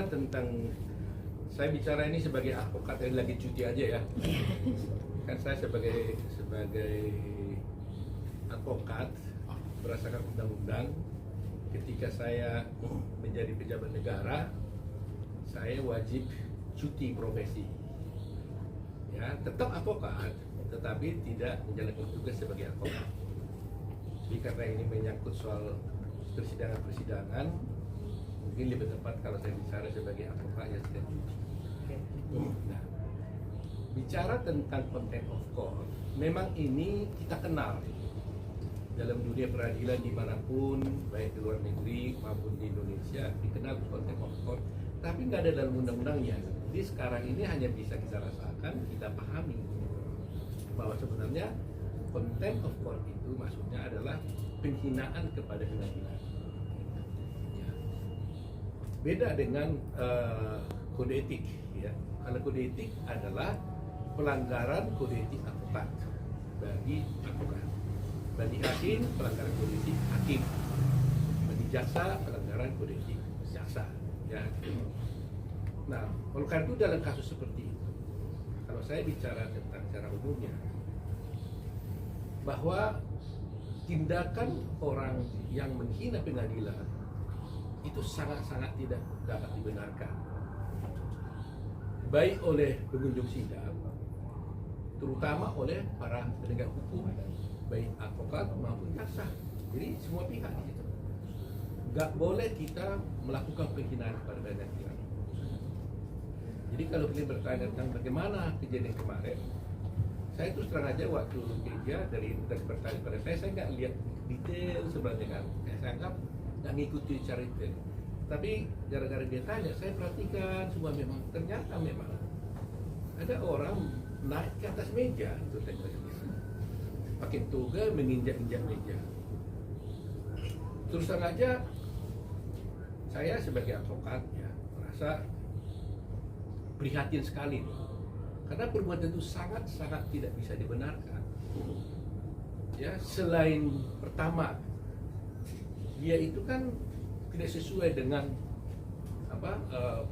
bicara tentang, saya bicara ini sebagai advokat yang lagi cuti aja ya. Kan saya sebagai advokat berdasarkan undang-undang, ketika saya menjadi pejabat negara, saya wajib cuti profesi. Ya, tetap advokat, tetapi tidak menjalankan tugas sebagai advokat. Jadi karena ini menyangkut soal persidangan, mungkin lebih tepat kalau saya bicara sebagai advokat yang sedang cuti. Nah, bicara tentang contempt of court, memang ini kita kenal dalam dunia peradilan dimanapun, baik di luar negeri maupun di Indonesia, dikenal contempt of court, tapi nggak ada dalam undang-undangnya. Jadi sekarang ini hanya bisa kita rasakan, kita pahami bahwa sebenarnya contempt of court itu maksudnya adalah penghinaan kepada pengadilan. Ya. Beda dengan kode etik. Ya. Kalau kode etik adalah pelanggaran kode etik advokat bagi advokat, bagi hakim pelanggaran kode etik hakim, bagi jaksa pelanggaran kode etik jaksa. Ya. Nah, oleh karena itu dalam kasus seperti itu, kalau saya bicara tentang secara umumnya, bahwa tindakan orang yang menghina pengadilan itu sangat-sangat tidak dapat dibenarkan, baik oleh pengunjung sidang, terutama oleh para penegak hukum, baik advokat maupun jaksa. Jadi semua pihak di situ. Nggak boleh kita melakukan penghinaan kepada pengadilan. Jadi kalau kalian bertanya tentang bagaimana kejadian kemarin, saya terus terang aja waktu media dari bertanya pada saya nggak lihat detail sebenarnya kan. Saya anggap nggak ngikuti cara detail. Tapi gara-gara dia tanya, saya perhatikan semua memang ternyata memang ada orang naik ke atas meja itu pakai toga menginjak-injak meja. Terus terang aja saya sebagai advokat ya merasa prihatin sekali karena perbuatan itu sangat-sangat tidak bisa dibenarkan. Ya, selain pertama dia itu kan tidak sesuai dengan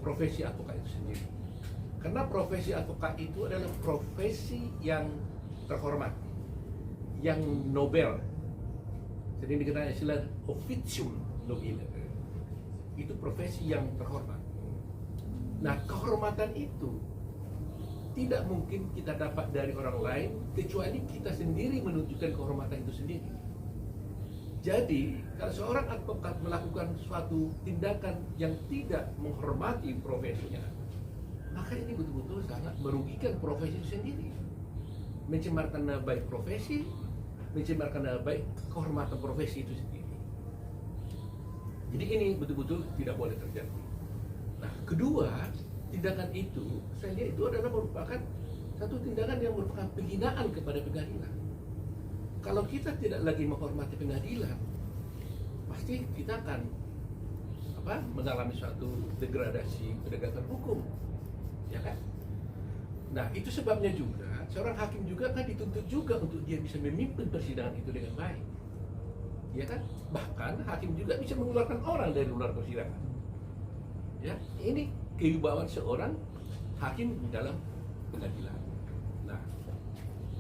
profesi advokat itu sendiri. Karena profesi advokat itu adalah profesi yang terhormat, yang nobel. Jadi dikenal istilah officium nobile. Itu profesi yang terhormat. Nah, kehormatan itu tidak mungkin kita dapat dari orang lain kecuali kita sendiri menunjukkan kehormatan itu sendiri. Jadi, kalau seorang advokat melakukan suatu tindakan yang tidak menghormati profesinya, maka ini betul-betul sangat merugikan profesi itu sendiri. Mencemarkan nama baik profesi, mencemarkan nama baik kehormatan profesi itu sendiri. Jadi ini betul-betul tidak boleh terjadi. Nah, kedua, tindakan itu saya lihat itu adalah merupakan satu tindakan yang merupakan penghinaan kepada pengadilan. Kalau kita tidak lagi menghormati pengadilan, pasti kita akan mengalami suatu degradasi penegakan hukum, ya kan? Nah, itu sebabnya juga seorang hakim juga kan dituntut juga untuk dia bisa memimpin persidangan itu dengan baik, ya kan? Bahkan hakim juga bisa mengeluarkan orang dari luar persidangan. Ya, ini kewibawaan seorang hakim di dalam pengadilan. Nah,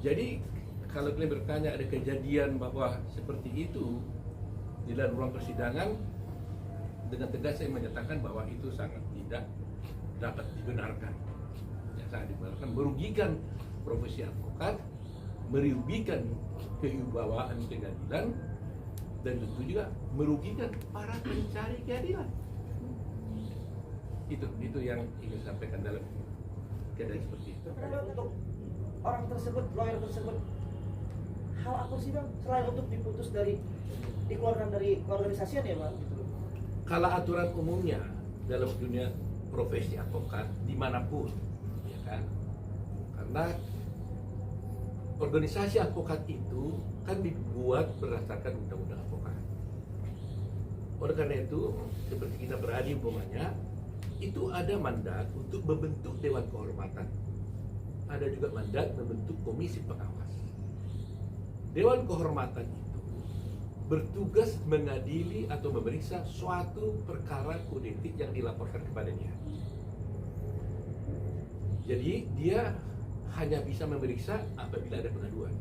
jadi kalau kalian bertanya ada kejadian bahwa seperti itu di dalam ruang persidangan, dengan tegas saya menyatakan bahwa itu sangat tidak dapat dibenarkan. Ya, sangat dibenarkan, merugikan profesi advokat, merugikan kewibawaan pengadilan, dan tentu juga merugikan para pencari keadilan. Itu yang ingin sampaikan dalam keadaan seperti itu. Untuk orang tersebut, lawyer tersebut, hal apa sih bang selain untuk diputus dikeluarkan dari keorganisasian ya bang? Kalau aturan umumnya dalam dunia profesi advokat dimanapun, ya kan, karena organisasi advokat itu kan dibuat berdasarkan undang-undang advokat. Oleh karena itu, seperti kita berada umpamanya, itu ada mandat untuk membentuk Dewan Kehormatan. Ada juga mandat membentuk komisi pengawas. Dewan Kehormatan itu bertugas mengadili atau memeriksa suatu perkara kode etik yang dilaporkan kepada dia. Jadi dia hanya bisa memeriksa apabila ada pengaduan.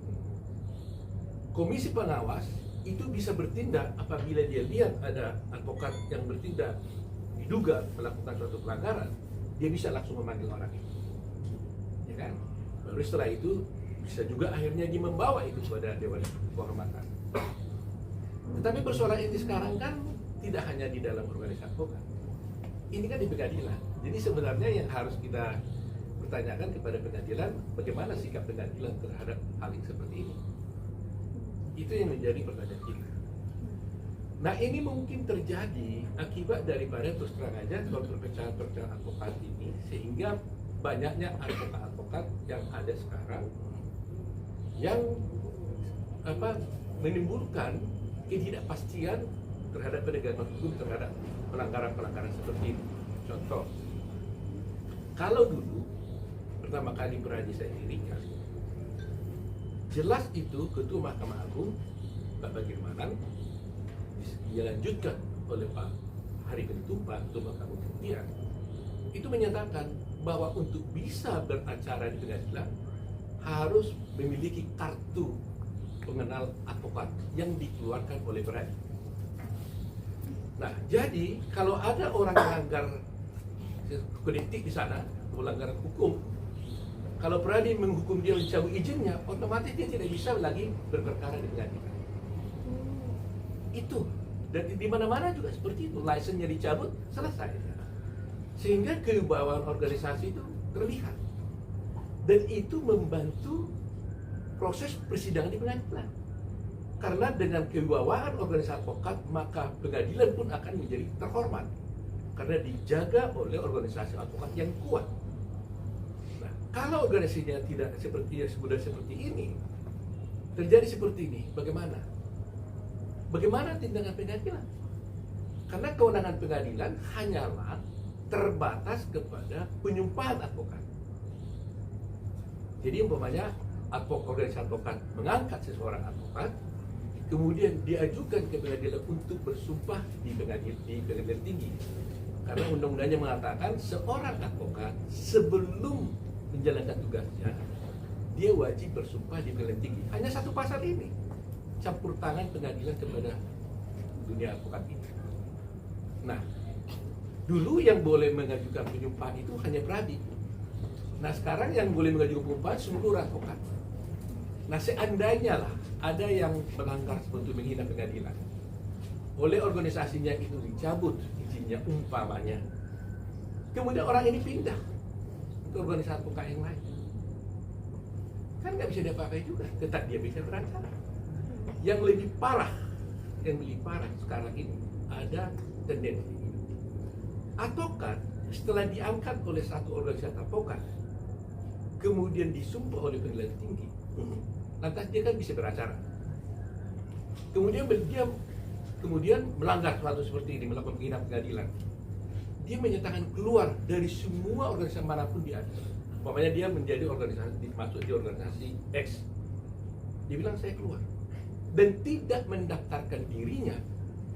Komisi pengawas itu bisa bertindak apabila dia lihat ada advokat yang bertindak diduga melakukan suatu pelanggaran, dia bisa langsung memanggil orang itu, ya kan? Baru setelah itu bisa juga akhirnya dia membawa itu kepada Dewan Kehormatan. Tetapi persoalan ini sekarang kan tidak hanya di dalam organisasi advokat, ini kan di pengadilan. Jadi sebenarnya yang harus kita pertanyakan kepada pengadilan, bagaimana sikap pengadilan terhadap hal yang seperti ini. Itu yang menjadi pertanyaan kita. Nah, ini mungkin terjadi akibat daripada terus terang aja soal perpecahan advokat ini, sehingga banyaknya advokat-advokat yang ada sekarang yang menimbulkan ketidakpastian terhadap penegakan hukum terhadap pelanggaran-pelanggaran seperti ini. Contoh, kalau dulu pertama kali Pradi saya dirikan, jelas itu Ketua Mahkamah Agung Pak Bagirmanan dilanjutkan oleh Pak Hari Ketumpa, Ketua Mahkamah Kemudian itu menyatakan bahwa untuk bisa beracara di pengadilan harus memiliki kartu pengenal advokat yang dikeluarkan oleh Pradi. Nah, jadi kalau ada orang melanggar kode etik di sana, pelanggaran hukum, kalau Pradi menghukum dia mencabut izinnya, otomatis dia tidak bisa lagi berperkara di pengadilan. Itu, dan di mana-mana juga seperti itu, lisensinya dicabut, selesai. Sehingga kewibawaan organisasi itu terlihat, dan itu membantu proses persidangan di pengadilan. Karena dengan kewibawaan organisasi advokat, maka pengadilan pun akan menjadi terhormat karena dijaga oleh organisasi advokat yang kuat. Nah, kalau organisasinya tidak seperti ini, terjadi seperti ini, bagaimana? Bagaimana tindakan pengadilan? Karena kewenangan pengadilan hanyalah terbatas kepada penyumpahan advokat. Jadi umpamanya organisasi advokat mengangkat seseorang advokat, kemudian diajukan ke pengadilan untuk bersumpah di pengadilan tinggi. Karena undang-undangnya mengatakan seorang advokat sebelum menjalankan tugasnya, dia wajib bersumpah di pengadilan tinggi. Hanya satu pasal ini, campur tangan pengadilan kepada dunia advokat ini. Nah, dulu yang boleh mengajukan penyumpahan itu hanya Pradi. Nah, sekarang yang boleh mengajukan penyumpahan seluruh advokat. Nah, seandainya lah ada yang melanggar untuk menghina pengadilan, oleh organisasinya itu dicabut izinnya umpamanya, kemudian orang ini pindah ke organisasi advokat yang lain, kan nggak bisa diapa-apain juga, tetap dia bisa beracara. Yang lebih parah sekarang ini ada tendensi advokat setelah diangkat oleh satu organisasi advokat, kemudian disumpah oleh pengadilan tinggi, lantas dia kan bisa beracara. Kemudian melanggar sesuatu seperti ini, melakukan penghinaan pengadilan. Dia menyatakan keluar dari semua organisasi manapun dia ada. Umpamanya dia menjadi organisasi, masuk di organisasi X. Dia bilang saya keluar. Dan tidak mendaftarkan dirinya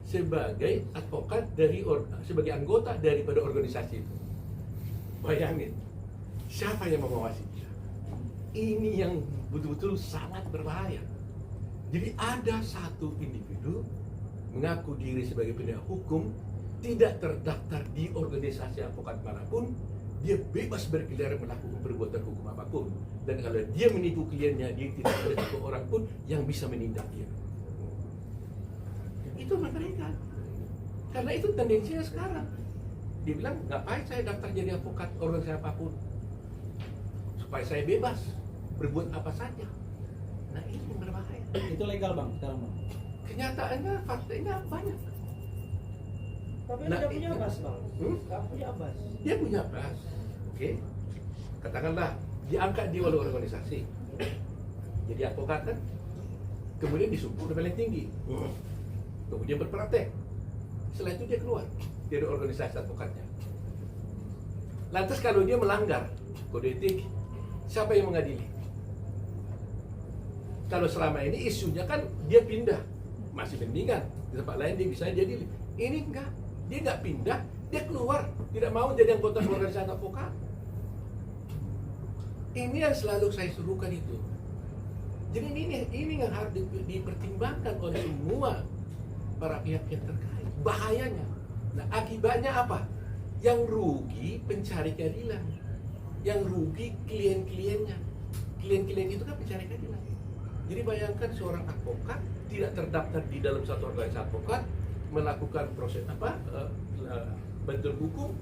sebagai advokat sebagai anggota daripada organisasi itu. Bayangin, siapa yang mengawasi dia? Ini yang betul-betul sangat berbahaya. Jadi ada satu individu mengaku diri sebagai penegak hukum, tidak terdaftar di organisasi advokat manapun, dia bebas berkeliaran melakukan perbuatan hukum apapun. Dan kalau dia menipu kliennya, dia tidak ada satu orang pun yang bisa menindak dia. Itu mereka. Karena itu tendensinya sekarang. Dia bilang, ngapain saya daftar jadi advokat organisasi apapun? Supaya saya bebas berbuat apa saja. Nah, ini yang berbahaya. Itu legal bang sekarang bang? Kenyataannya, faktanya banyak. Tapi Nah, tidak punya abas bang. Tidak punya abas. Dia punya abas. Oke. Katakanlah diangkat di oleh organisasi. Jadi advokat kan. Kemudian disumpah oleh paling tinggi. Kemudian berpraktek. Setelah itu dia keluar dari organisasi advokatnya. Lantas kalau dia melanggar kode etik, siapa yang mengadili? Kalau selama ini isunya kan dia pindah masih mendingan di tempat lain dia bisa jadi. Ini enggak, dia nggak pindah, dia keluar, tidak mau jadi anggota organisasi advokat. Ini yang selalu saya suruhkan itu. Jadi ini yang harus dipertimbangkan oleh semua para pihak yang terkait. Bahayanya. Nah, akibatnya apa? Yang rugi pencari keadilan, yang rugi klien-kliennya. Klien-klien itu kan pencari keadilan. Jadi bayangkan seorang advokat tidak terdaftar di dalam satu organisasi advokat, melakukan proses bantuan hukum,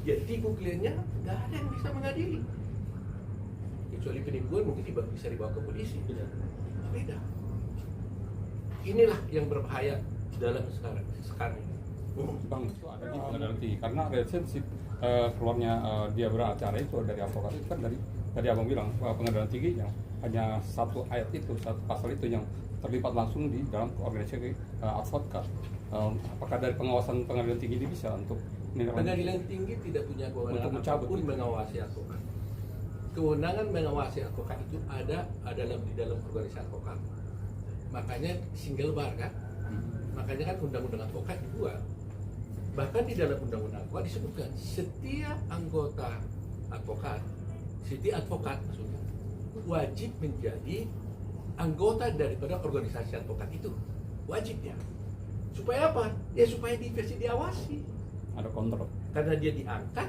dia tipu kliennya, nggak ada yang bisa mengadili. Kecuali penipuan mungkin bisa dibawa ke polisi. Beda. Inilah yang berbahaya dalam sekarang ini. Bang, itu ada di pengadilan tinggi karena relationship keluarnya dia beracara itu dari advokat itu kan dari tadi abang bilang pengadilan tinggi yang hanya satu ayat itu, satu pasal itu yang terlibat langsung di dalam organisasi advokat. Apakah dari pengawasan pengadilan tinggi ini bisa untuk pengadilan tinggi tidak punya kewenangan apapun mengawasi advokat. Kewenangan mengawasi advokat itu adalah di dalam organisasi advokat. Makanya single bar kan? Makanya kan undang-undang advokat dibuat. Bahkan di dalam undang-undang advokat disebutkan setiap anggota advokat, setiap advokat maksudnya, wajib menjadi anggota daripada organisasi advokat itu. Wajib ya. Supaya apa? Ya supaya diawasi. ada kontrol? Karena dia diangkat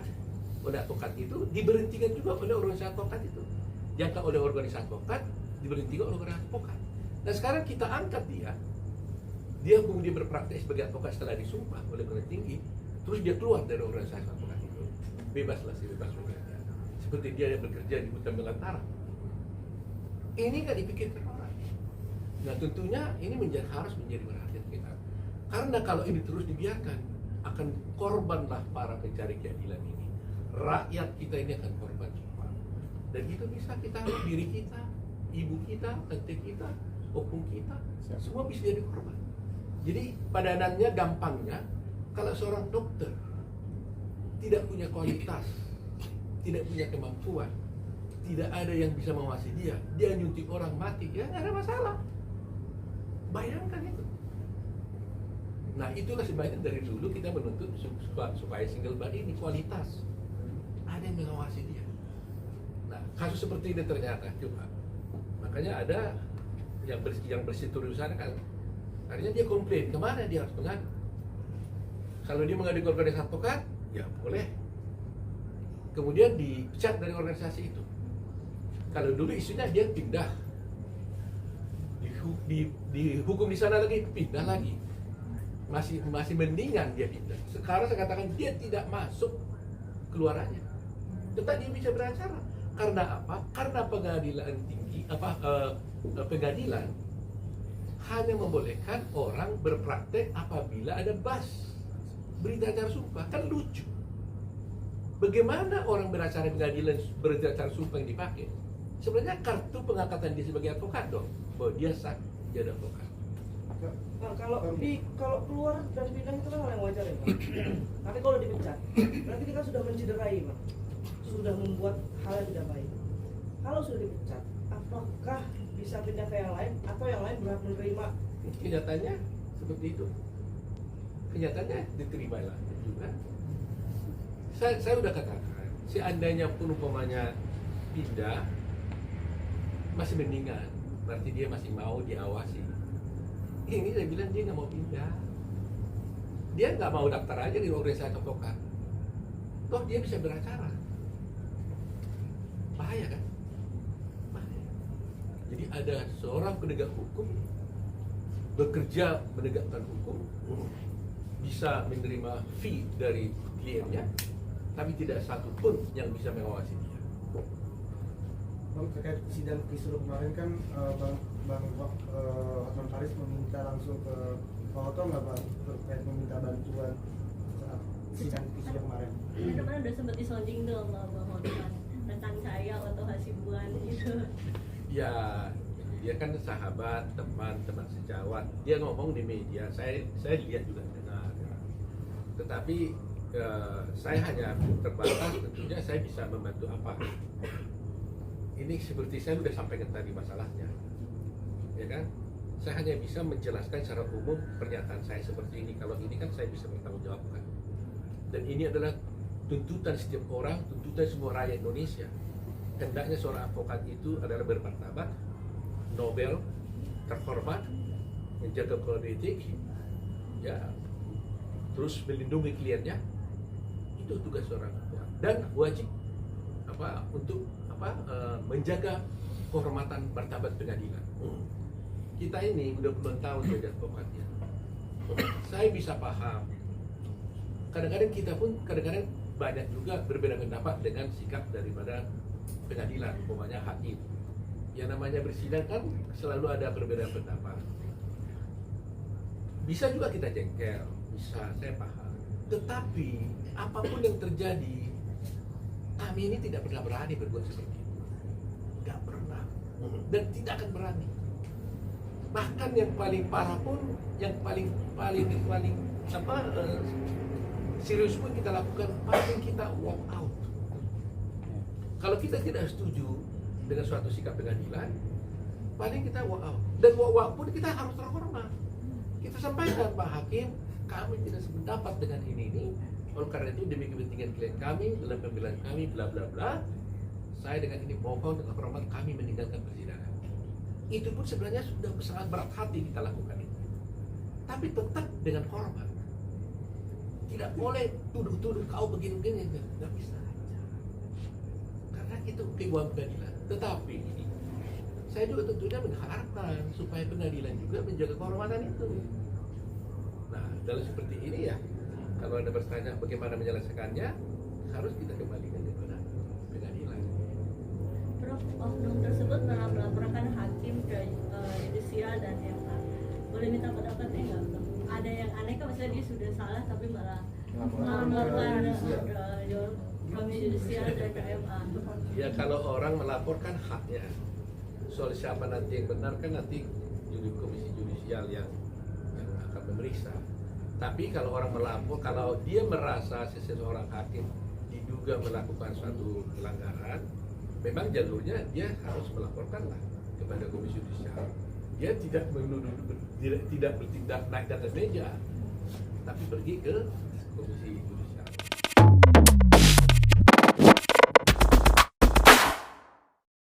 oleh advokat itu, diberhentikan juga oleh organisasi advokat itu. Diangkat oleh organisasi advokat, diberhentikan oleh organisasi advokat. Nah sekarang kita angkat dia kemudian berpraktek sebagai advokat setelah disumpah oleh pengadilan tinggi, terus dia keluar dari organisasi advokat itu, bebaslah bebas bekerja. Seperti dia yang bekerja di hutan belantara. Ini nggak dipikirkan orang. Nah tentunya ini harus menjadi perhatian kita. Karena kalau ini terus dibiarkan, akan korbanlah para pencari keadilan ini. Rakyat kita ini akan korban semua. Dan itu bisa kita, diri kita, ibu kita, tante kita, opung kita, semua bisa jadi korban. Jadi padanannya gampangnya, kalau seorang dokter tidak punya kualitas, tidak punya kemampuan, tidak ada yang bisa mengawasi dia nyuntik orang mati, ya nggak ada masalah. Bayangkan itu. Nah itulah sebabnya dari dulu kita menuntut supaya single bar ini kualitas, ada yang mengawasi dia. Nah kasus seperti ini ternyata cuma, makanya ada yang bersituruh sana kan, akhirnya dia komplain, kemana dia harus mengadu? Kalau dia mengadu ke organisasi advokat, ya boleh. Kemudian dipecat dari organisasi itu. Kalau dulu isunya dia pindah, dihukum di sana lagi, pindah lagi, masih mendingan dia pindah. Sekarang saya katakan dia tidak masuk keluarannya, tetap dia bisa beracara. Karena apa? Karena pengadilan tinggi, pengadilan hanya membolehkan orang berpraktek apabila ada berita acara sumpah. Kan lucu. Bagaimana orang beracara pengadilan berita acara sumpah yang dipakai? Sebenarnya kartu pengangkatan dia sebagai advokat dong, bahwa dia sah jadi advokat. Nah, kalau keluar dan pindah itu kan hal yang wajar ya, Pak. Tapi kalau dipecat, berarti kita sudah mencederai, Pak. Sudah membuat hal yang tidak baik. Kalau sudah dipecat, apakah bisa pindah ke yang lain atau yang lain berhak menerima? Kenyataannya seperti itu. Kenyataannya diterima lah juga. Saya udah katakan, seandainya pun umpamanya pindah, masih mendingan, berarti dia masih mau diawasi. Ini saya bilang dia nggak mau pindah, dia nggak mau daftar aja di organisasi advokat. Toh dia bisa beracara, bahaya kan? Bahaya. Jadi ada seorang penegak hukum bekerja menegakkan hukum, bisa menerima fee dari kliennya, tapi tidak satu pun yang bisa mengawasi dia. Bang, terkait sidang kisruh kemarin kan Bang Hotman Paris meminta langsung ke Pak Oto nggak Bang terkait meminta bantuan saat sidang kisruh kemarin? Kemarin udah sempat disonding dong sama Bang Hotman tentang saya atau Hasibuan gitu. Ya, dia kan sahabat, teman sejawat. Dia ngomong di media, saya lihat juga dengar. Tetapi saya hanya terbatas, tentunya saya bisa membantu apa. Ini seperti saya sudah sampaikan tadi masalahnya, ya kan? Saya hanya bisa menjelaskan secara umum pernyataan saya seperti ini. Kalau ini kan saya bisa bertanggungjawabkan. Dan ini adalah tuntutan setiap orang, tuntutan semua rakyat Indonesia. Hendaknya seorang advokat itu adalah bermartabat, nobel, terhormat, menjaga kode etik, ya, terus melindungi kliennya. Itu tugas seorang advokat. Dan wajib menjaga kehormatan martabat pengadilan. Kita ini udah puluhan tahun jadi advokatnya. Saya bisa paham. Kadang-kadang kita pun banyak juga berbeda pendapat dengan sikap daripada pengadilan, umpamanya hakim. Yang namanya bersidang kan selalu ada perbedaan pendapat. Bisa juga kita jengkel, bisa, saya paham. Tetapi apapun yang terjadi, kami ini tidak pernah berani berbuat seperti itu. Tidak pernah. Dan tidak akan berani. Bahkan yang paling parah pun, yang paling serius pun kita lakukan, paling kita walk out. Kalau kita tidak setuju dengan suatu sikap pengadilan, paling kita walk out. Dan walk out pun kita harus terhormat. Kita sampaikan, Pak Hakim, kami tidak sependapat dengan ini. Oleh karena itu demi kepentingan klien kami dalam pembelaan kami, bla bla bla, saya dengan ini mohon dengan hormat kami meninggalkan persidangan. Itu pun sebenarnya sudah sangat berat hati kita lakukan itu. Tapi tetap dengan hormat. Tidak boleh tuduh-tuduh kau begini-begini, nggak bisa. Karena itu keuangan pengadilan. Tetapi saya juga tentunya mengharapkan supaya pengadilan juga menjaga kehormatan itu. Nah, dalam seperti ini ya, kalau Anda bertanya bagaimana menyelesaikannya, harus kita kembalikan kepada pengadilan. Prof, oknum tersebut malah melaporkan hakim ke judisial dan MA. Boleh minta pendapatnya nggak, Prof? Ada yang aneh kan, misalnya dia sudah salah tapi malah melaporkan kami judisial dan ke MA. Ya, kalau orang melaporkan haknya, soal siapa nanti yang benar kan nanti komisi judisial yang akan memeriksa. Tapi kalau orang melapor, kalau dia merasa seseorang hakim diduga melakukan suatu pelanggaran, memang jalurnya dia harus melaporkanlah kepada komisi judisial. Dia tidak tidak bertindak naik di atas meja, tapi pergi ke komisi judisial.